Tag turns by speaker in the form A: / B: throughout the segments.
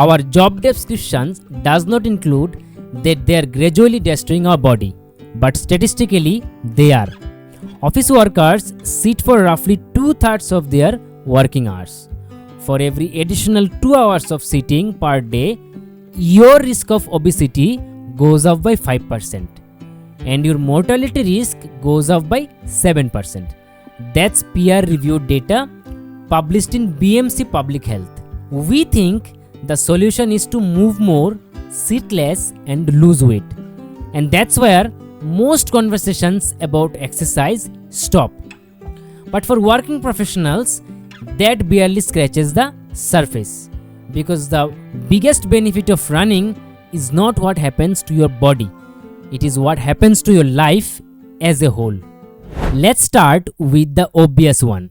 A: Our job descriptions does not include that they are gradually destroying our body, but statistically they are. Office workers sit for roughly 2/3 of their working hours. For every additional 2 hours of sitting per day, your risk of obesity goes up by 5% and your mortality risk goes up by 7%. That's peer reviewed data published in BMC Public Health. We think the solution is to move more, sit less, and lose weight. And that's where most conversations about exercise stop. But for working professionals, that barely scratches the surface, because the biggest benefit of running is not what happens to your body, it is what happens to your life as a whole. Let's start with the obvious one.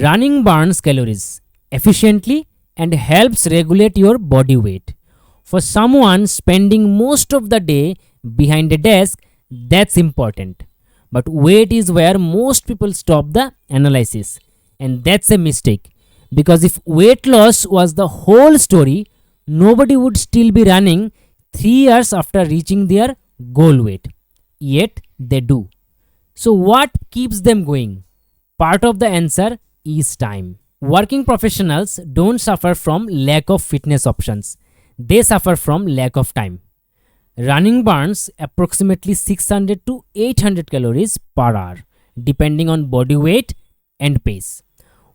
A: Running burns calories efficiently and helps regulate your body weight. For someone spending most of the day behind a desk, that's important. But weight is where most people stop the analysis, and that's a mistake. Because if weight loss was the whole story, nobody would still be running 3 years after reaching their goal weight. Yet they do. So, what keeps them going? Part of the answer is time. Working professionals don't suffer from lack of fitness options, they suffer from lack of time. Running burns approximately 600 to 800 calories per hour, depending on body weight and pace.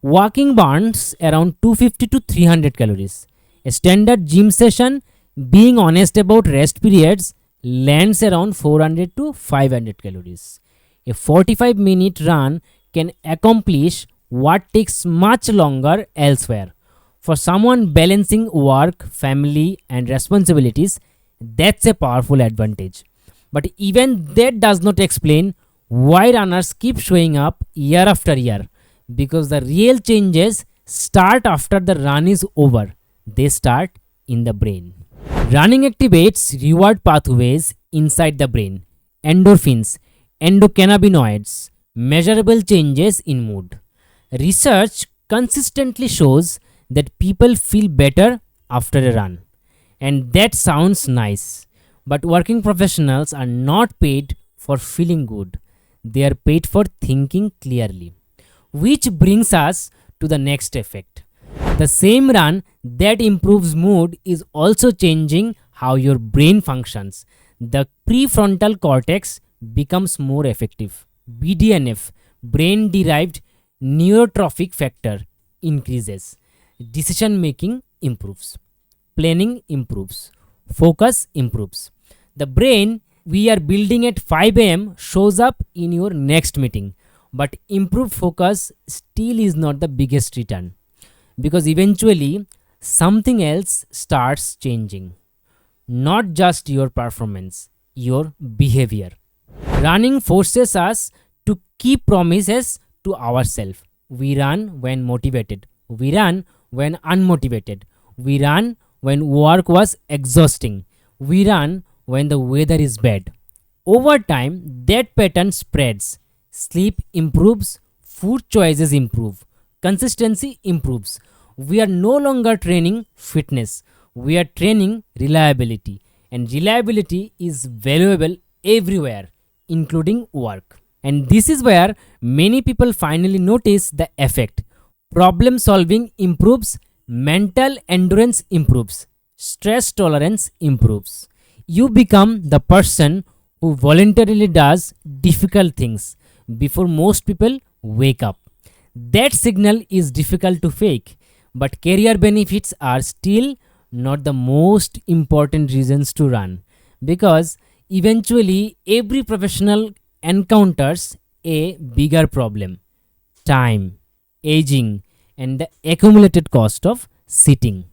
A: Walking burns around 250 to 300 calories. A standard gym session, being honest about rest periods, lands around 400 to 500 calories. A 45-minute run can accomplish what takes much longer elsewhere. For someone balancing work, family, and responsibilities, that's a powerful advantage. But even that does not explain why runners keep showing up year after year, because the real changes start after the run is over. They start in the brain. Running activates reward pathways inside the brain, endorphins, endocannabinoids, measurable changes in mood. Research consistently shows that people feel better after a run. And that sounds nice, but working professionals are not paid for feeling good. They are paid for thinking clearly. Which brings us to the next effect. The same run that improves mood is also changing how your brain functions. The prefrontal cortex becomes more effective. BDNF, brain derived neurotrophic factor, increases. Decision making improves. Planning improves. Focus improves. The brain we are building at 5 am shows up in your next meeting. But improved focus still is not the biggest return, because eventually something else starts changing. Not just your performance, your behavior. Running forces us to keep promises to ourselves. We run when motivated. We run when unmotivated. We run when work was exhausting. We run when the weather is bad. Over time, that pattern spreads. Sleep improves, food choices improve, consistency improves. We are no longer training fitness, we are training reliability. And reliability is valuable everywhere, including work. And this is where many people finally notice the effect. Problem solving improves, mental endurance improves, stress tolerance improves. You become the person who voluntarily does difficult things before most people wake up. That signal is difficult to fake, but career benefits are still not the most important reasons to run, because eventually every professional encounters a bigger problem: time, aging, and the accumulated cost of sitting.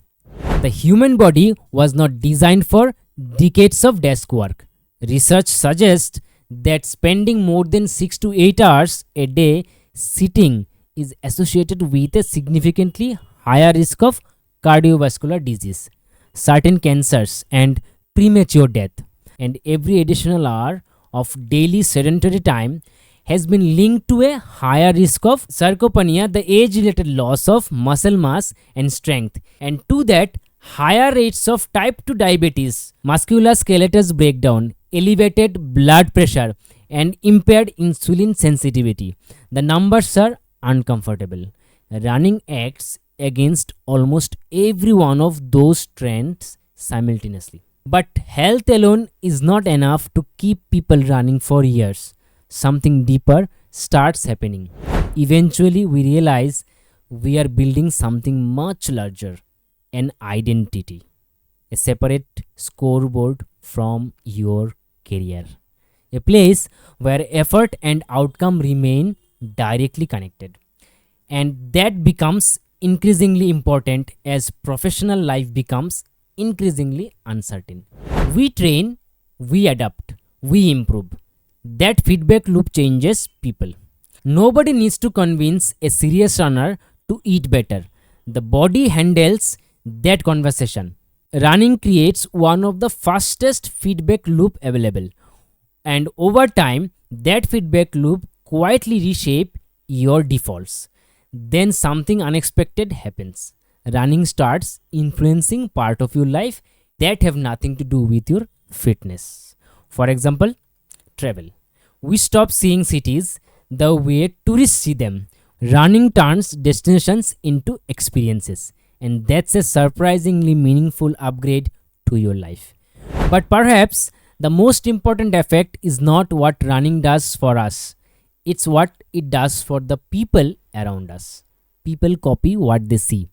A: The human body was not designed for decades of desk work. Research suggests that spending more than 6 to 8 hours a day sitting is associated with a significantly higher risk of cardiovascular disease, certain cancers, and premature death. And every additional hour of daily sedentary time has been linked to a higher risk of sarcopenia, the age related loss of muscle mass and strength, and to that higher rates of type 2 diabetes, musculoskeletal breakdown, elevated blood pressure, and impaired insulin sensitivity. The numbers are uncomfortable. Running acts against almost every one of those trends simultaneously. But health alone is not enough to keep people running for years. Something deeper starts happening. Eventually, we realize we are building something much larger, an identity, a separate scoreboard from your career, a place where effort and outcome remain directly connected. And that becomes increasingly important as professional life becomes increasingly uncertain. We train, we adapt, we improve. That feedback loop changes people. Nobody needs to convince a serious runner to eat better. The body handles that conversation. Running creates one of the fastest feedback loop available. And over time, that feedback loop quietly reshape your defaults. Then something unexpected happens. Running starts influencing part of your life that have nothing to do with your fitness. For example, travel. We stop seeing cities the way tourists see them. Running turns destinations into experiences, and that's a surprisingly meaningful upgrade to your life. But perhaps the most important effect is not what running does for us, it's what it does for the people around us. People copy what they see,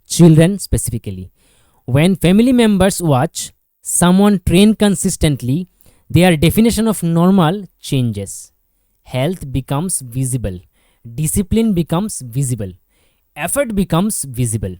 A: children specifically. When family members watch someone train consistently, their definition of normal changes. Health becomes visible, discipline becomes visible, effort becomes visible.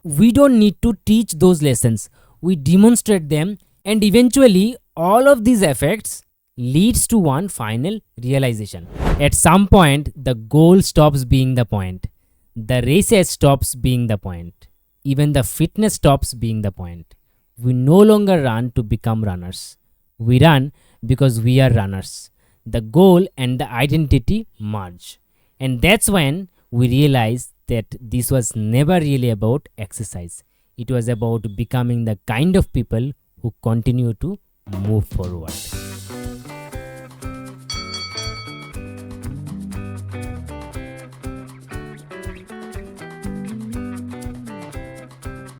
A: We don't need to teach those lessons, we demonstrate them, and eventually all of these effects leads to one final realization. At some point, the goal stops being the point. The race stops being the point. Even the fitness stops being the point. We no longer run to become runners. We run because we are runners. The goal and the identity merge. And that's when we realize that this was never really about exercise. It was about becoming the kind of people who continue to move forward.